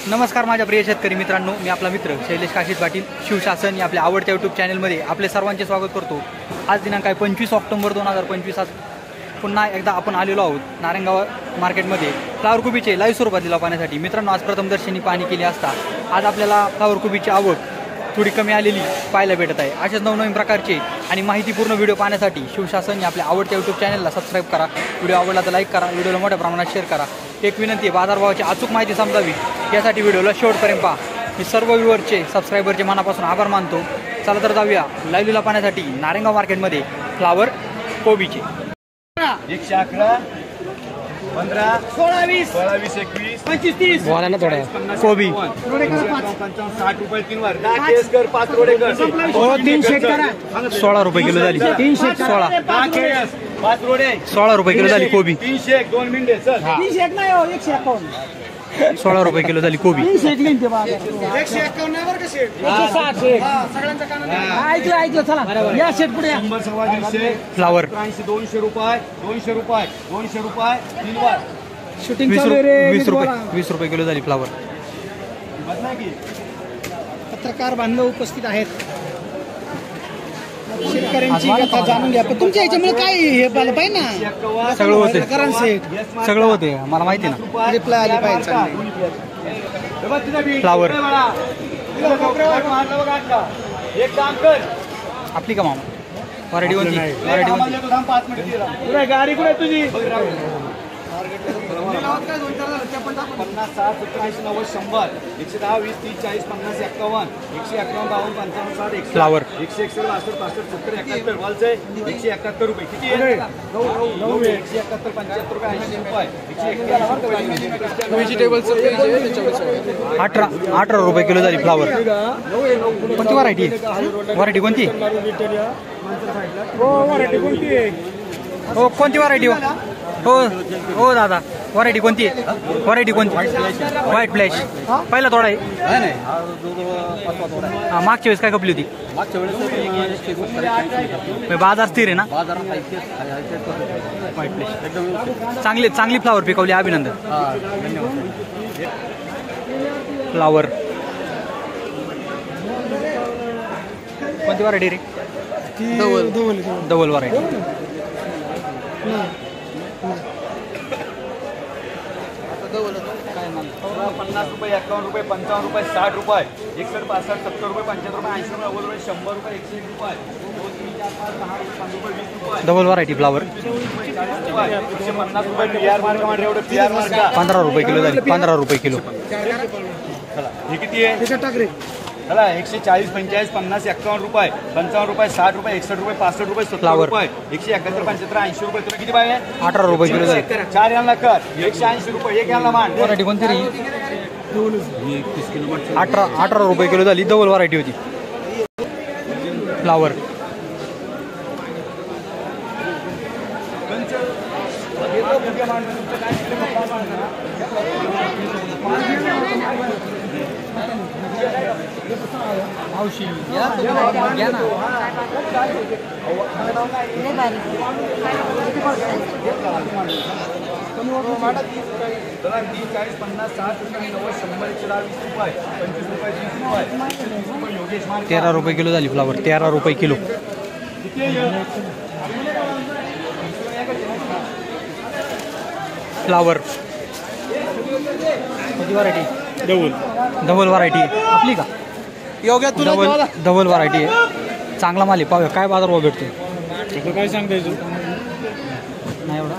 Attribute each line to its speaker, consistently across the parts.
Speaker 1: नमस्कार माझ्या प्रिय शेतकरी मित्रांनो, मी आपला मित्र शैलेश काशीद पाटील शिवशासन या आपल्या आवडत्या यूट्यूब चॅनलमध्ये आपले सर्वांचे स्वागत करतो। आज दिनांक आहे 25 ऑक्टोबर 2025। आज पुन्हा एकदा आपण आलेलो आहोत नारायणगाव मार्केटमध्ये फ्लावर कोबीचे लाईव्ह स्वरूपात लिलाव पाहण्यासाठी। मित्रांनो, आज प्रथमदर्शनी पाहणी केली असता आज आपल्याला फ्लावर कोबीची आवक थोडी कमी आलेली पाहायला भेटत आहे। अशाच नवनवीन प्रकारचे आणि माहितीपूर्ण व्हिडिओ पाहण्यासाठी शिवशासन या आपल्या आवडत्या यूट्यूब चॅनलला सबस्क्राईब करा। व्हिडिओ आवडला तर लाईक करा, व्हिडिओला मोठ्या प्रमाणात शेअर करा। एक विनंती आहे, बाजारभावाची अचूक माहिती समजावी यासाठी व्हिडिओला शेवटपर्यंत पहा। मी सर्व व्ह्यूअरचे सबस्क्रायबरचे मनापासून आभार मानतो। चला तर जाऊया लाईव्ह लिलाव पाहण्यासाठी नारायणगाव मार्केटमध्ये फ्लावर कोबीचे।
Speaker 2: 111 15 16 20 21 25 30
Speaker 1: बोला ना थोडं कोबी
Speaker 2: 60 रुपये 3 वर 10 केस कर 5 रोडे कर
Speaker 1: 300 करा 16 रुपये किलो झाली। 316
Speaker 2: 10 केस 5 रोडे
Speaker 1: 16 रुपये किलो झाली कोबी।
Speaker 2: 300 2 मिनिटे चल
Speaker 3: 301 नाही हो 151
Speaker 1: 16 रुपये किलो झाली कोबी।
Speaker 3: 301 लिहिते बाबा
Speaker 2: 151 नाही वर का शेट
Speaker 3: 160 सगळ्यांचा काना ऐकलं चला या शेट पुढे
Speaker 2: 100 सव्वा 150
Speaker 1: फ्लावर
Speaker 2: 80 200 रुपये 200 रुपये 200 रुपये 3 वर
Speaker 3: शूटिंग चालू रे
Speaker 1: 20 रुपये किलो झाली फ्लावर।
Speaker 2: बदला की
Speaker 3: पत्रकार बांधव उपस्थित आहेत। शेतकऱ्यांची कथा जाणून घ्या। पण तुमच्या याच्यामुळे काय हे पाहिलं पाहिजे ना,
Speaker 1: सगळं होते
Speaker 3: करण सेट
Speaker 1: सगळं होते मला माहिती ना।
Speaker 3: रिप्लाय आली पाहिजे चांगली।
Speaker 1: फ्लावर
Speaker 2: एक काम कर
Speaker 1: आपली का मामा व्हरायटी कोणती? व्हरायटी कोणती?
Speaker 2: 5 मिनिट गाडी कुठे तुझी? 50 60 70 80 90 100 110 20 30 40 50 51 151 52 55 60
Speaker 1: फ्लावर
Speaker 2: 161 62 65 70 71 वालचे 171 रुपये किती आहे? 171 75 रुपये 80 रुपये 171
Speaker 3: व्हेजिटेबल्स
Speaker 1: 18 रुपये किलो झाली फ्लावर। कोणती व्हरायटी आहे? व्हरायटी कोणती? हो कोणती व्हरायटी हो हो दादा व्हरायटी कोणती आहे? व्हरायटी कोणती? व्हाईट फ्लॅश पहिला थोडा आहे। हां मागच्या वेळेस काय कपली होती? बाजार स्थिर आहे ना? व्हाईट फ्लॅश चांगली फ्लावर पिकवली, अभिनंदन। फ्लावर कोणती व्हरायटी रे? Double variety.
Speaker 2: 50 रुपये 51 रुपये 55 रुपये 60 रुपये 61 65 70 रुपये 75 रुपये 80 रुपये 90 रुपये 100 रुपये 101 रुपये 2 3 4 5 10 रुपये 5 रुपये 20 रुपये
Speaker 1: डबल व्हरायटी फ्लावर
Speaker 2: 150 रुपये PR मार्क मध्ये एवढे PR मार्क
Speaker 1: 15 रुपये किलो झाली। 15 रुपये किलो।
Speaker 2: चला हे किती आहे? चला 140 45 50 51 रुपये 55 रुपये 60 रुपये 61 रुपये 65 रुपये 70 रुपये 171 75 80 रुपये। तुला किती पाहिजे?
Speaker 1: 18 रुपये किलो झाली।
Speaker 2: 4 यांना कर 180 रुपये 1 यांना मान।
Speaker 1: व्हरायटी कोणती रे? 18 रुपये किलो झाली। डबल व्हरायटी होती फ्लावर। मावशी घ्या ना।
Speaker 2: चला 30 40 50 60 90 100 120 रुपये 25 रुपये 30 रुपये योगेश मार्क
Speaker 1: 13 रुपये किलो झाली फ्लावर। 13 रुपये किलो। फ्लावर कोणती व्हरायटी? डबल व्हरायटी आपली का? डबल व्हरायटी आहे। चांगला माल आहे, पाहूया काय बाजारभाव भेटतो।
Speaker 3: काय सांगताय तू?
Speaker 1: नाही एवढा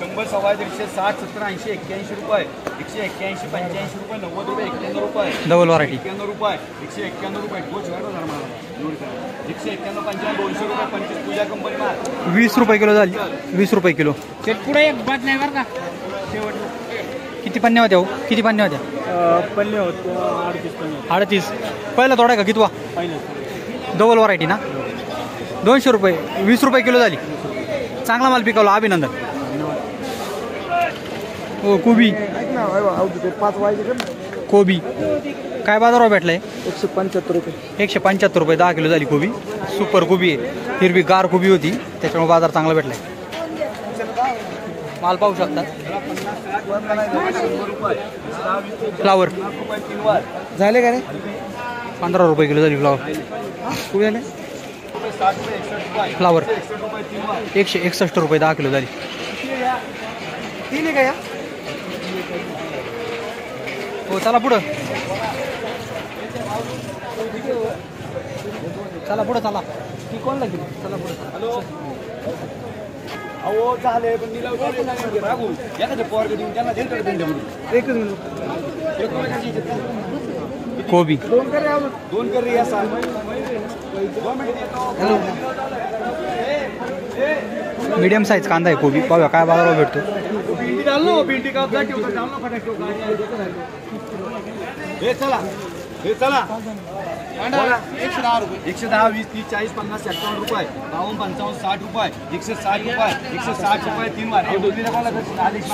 Speaker 2: 100 सव्वा 160 70 80 81 रुपये 181 85 रुपये 90 रुपये 91 रुपये
Speaker 1: डबल व्हरायटी
Speaker 2: 91 रुपये 191 रुपये 191 55 200 रुपये 25 पूजा कंपनी माल
Speaker 1: 20 रुपये किलो झाली। 20 रुपये किलो।
Speaker 3: पुढे एक बात नाही बरं का?
Speaker 1: किती पन्न्या होत्या हो? किती पन्न्या होत्या?
Speaker 3: पल्ले होते
Speaker 1: 38 पहिला थोडा का कितवा? डबल व्हरायटी ना? 200 रुपये 20 रुपये किलो झाली। चांगला माल पिकवला, अभिनंदन। हो कोबी
Speaker 3: 5 वाजे
Speaker 1: कोबी काय बाजारावर भेटलाय?
Speaker 3: 175 रुपये.
Speaker 1: 175 रुपये 10 किलो झाली कोबी. सुपर कोबी आहे, हिरवी गार कोबी होती, त्याच्यामुळे बाजार चांगला भेटलाय. माल पाहू शकता. फ्लावर
Speaker 3: झाले का रे?
Speaker 1: 15 रुपये किलो झाली फ्लावर.
Speaker 3: कुठे झाले?
Speaker 1: फ्लावर 161 रुपये 10 किलो झाली.
Speaker 3: तीन आहे का या?
Speaker 1: हो चला पुढं, चला पुढं चला. ती कोण लागेल? चला पुढं.
Speaker 2: अहो झाले पण रागू एखाद्या पोर देऊन त्यांना देईल
Speaker 3: एकच मिनिट.
Speaker 1: कोबी
Speaker 2: दोन कर रे या साल.
Speaker 1: मीडियम साईज कांदा आहे कोबी. पाहूया काय बाजारावर भेटतो.
Speaker 2: भिंडी डालो भिंडी का जा ठेवतो डालो फटाक ठेवतो. हे चला हे चला 110 रुपये 110 20 30 40 50 51 रुपये 52 55 60 रुपये 160 रुपये 160 रुपये 3 वार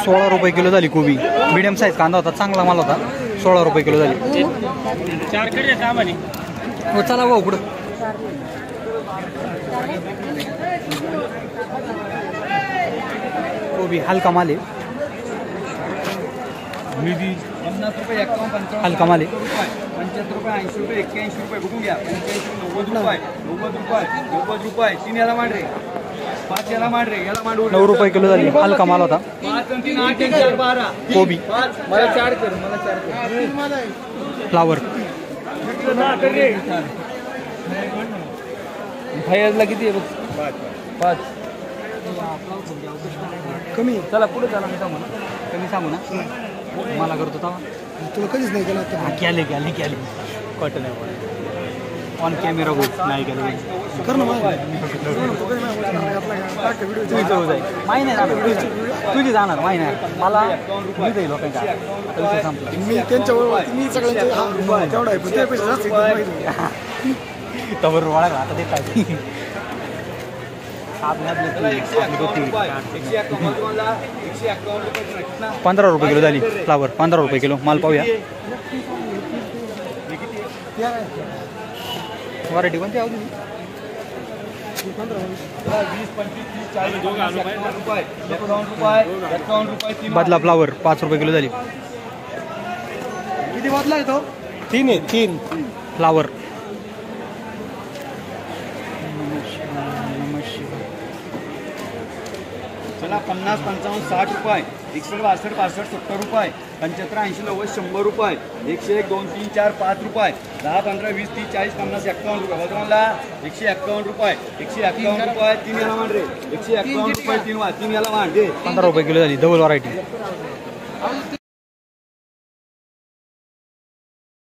Speaker 1: 16 रुपये किलो झाली कोबी. मीडियम साईज कांदा होता, चांगला माल होता. 16 रुपये किलो झाली.
Speaker 2: 4 कडे सामानी.
Speaker 1: हो चला भाऊ पुढं. कोबी हलका माल आहे.
Speaker 2: 50 रुपये 51 55
Speaker 1: हलका माल आहे.
Speaker 2: 75 रुपये 80 रुपये 81 रुपये बघून घ्या. 85 90 रुपये 90 रुपये 3 याला मांड रे 5 याला मांड रे याला मांड
Speaker 1: 9 रुपये किलो झाली. हलका माल होता.
Speaker 2: 5 आणि 3 8 4 12
Speaker 1: कोबी
Speaker 2: मला 4 कर मला 4 कर.
Speaker 1: फ्लावर
Speaker 2: भैयाला किती आहे बघ 5
Speaker 3: कमी.
Speaker 1: चला पुढे चला. मी सांगू ना, कमी सांगू ना मला करतो तेव्हा.
Speaker 3: तुला कधीच नाही केला आता.
Speaker 1: केले कट नाही ऑन कॅमेरा गो नाही केलं.
Speaker 3: कर ना मला.
Speaker 1: माही नाही जाणार तुझी जाणार माही नाही मला. मी जाईल लोकांच्या विषय संपला.
Speaker 3: मी त्यांच्या मी सगळ्यांचे तेवढा आहे पण त्यापेक्षा जास्त
Speaker 1: तवर वाळा आता ते काय 15 रुपये किलो झाली फ्लावर. 15 रुपये किलो माल पाहूया. व्हरायटी कोणती आहे?
Speaker 2: 20 25 30 40 रुपये 51 रुपये
Speaker 1: बदला फ्लावर 5 रुपये किलो झाली.
Speaker 3: किती वाजला तो?
Speaker 1: 3 आहे 3 फ्लावर.
Speaker 2: चला 50 55 60 रुपये 61 62 65 70 रुपये 75 80 90 100 रुपये 101 2 3 4 5 रुपये 10 15 20 30 40 50 51 रुपये बदला 151 रुपये 151 रुपये 3 याला मांड रे 151 रुपये 3 याला मांड दे.
Speaker 1: 15 रुपये किलो झाली. Double variety